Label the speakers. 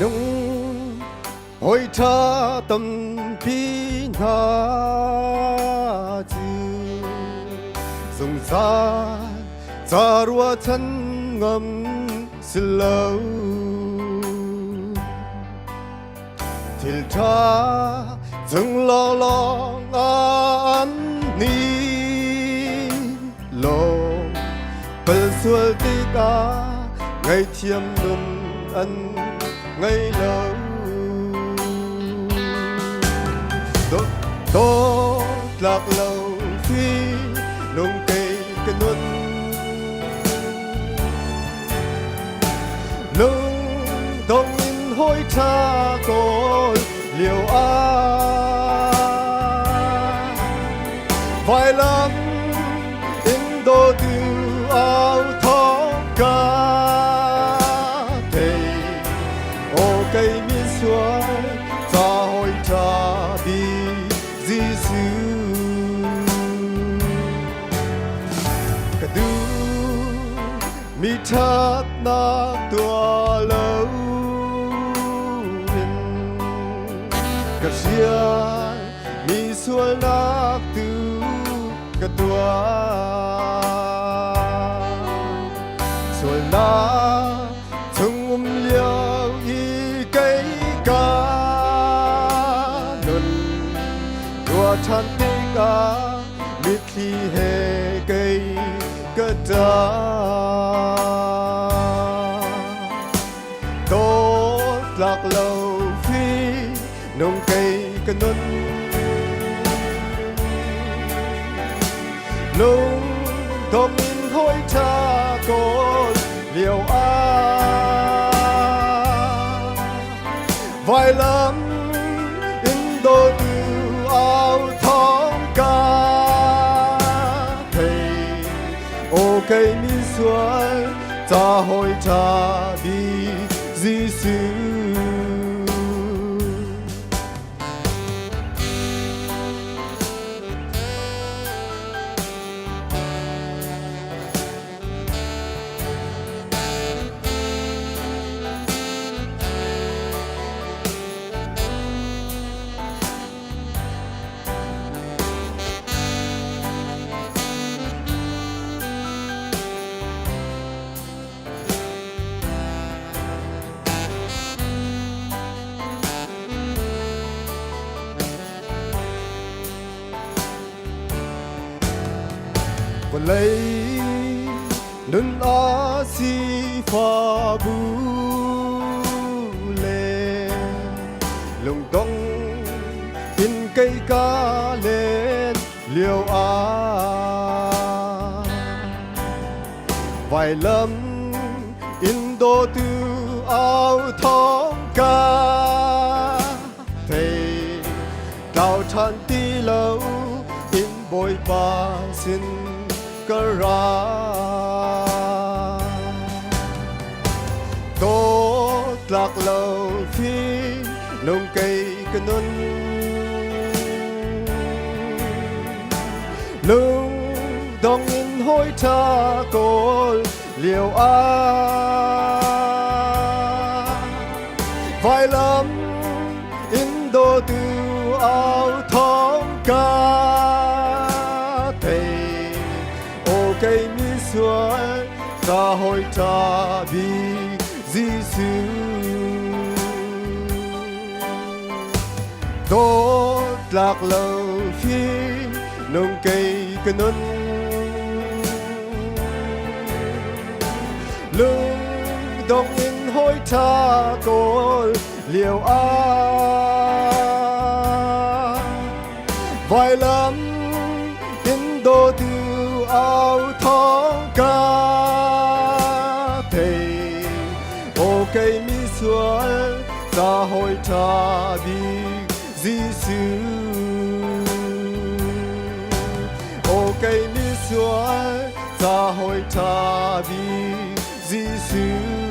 Speaker 1: nung hoi cha tâm pi na chu sung sa za rua chân ngầm slow til cha dừng lo lo an ni lo bel sual ti ka ngày chiêm num ân ngày lâu đô lạc lâu phi nung cây cái nuân nung đông in hôi cha cội liều vài lắm in đô từ áo thó ca thầy ô cây miên xuôi ra hồi cha đi Giêsu cả du mi thắt na tua lâu cả xia mi xuôi na tu cả tua xuôi na chung liao y cây ca tua chan tê ca mít khi hè cây cơ đá tốt lạc lâu phi nông cây cơ nôn lung đông in hôi cha cội liều vài lắm in đô từ áo thóng ca thầy ô cây mi xuôi ra hồi cha đi Giêsu và lấy nâng á si pha bu lên lồng đông in cây cá lên liều vài lâm in đô tư áo thóng ca thầy cao chan ti lâu in bồi ba xin ra tốt lạc lâu phi nông cây cái nôn lung đông in hôi cha cội liều vài lắm in đô từ áo thóng ca cây mi xuôi ra hồi cha đi Giêsu tốt lạc lâu phi nông cây cái nôn lung đông in hôi cha cội liều vài lắm in đô từ áo thóng ca thầy ô cây mi xuôi ra hồi cha đi Giêsu ô cây mi xuôi ra hồi cha đi Giêsu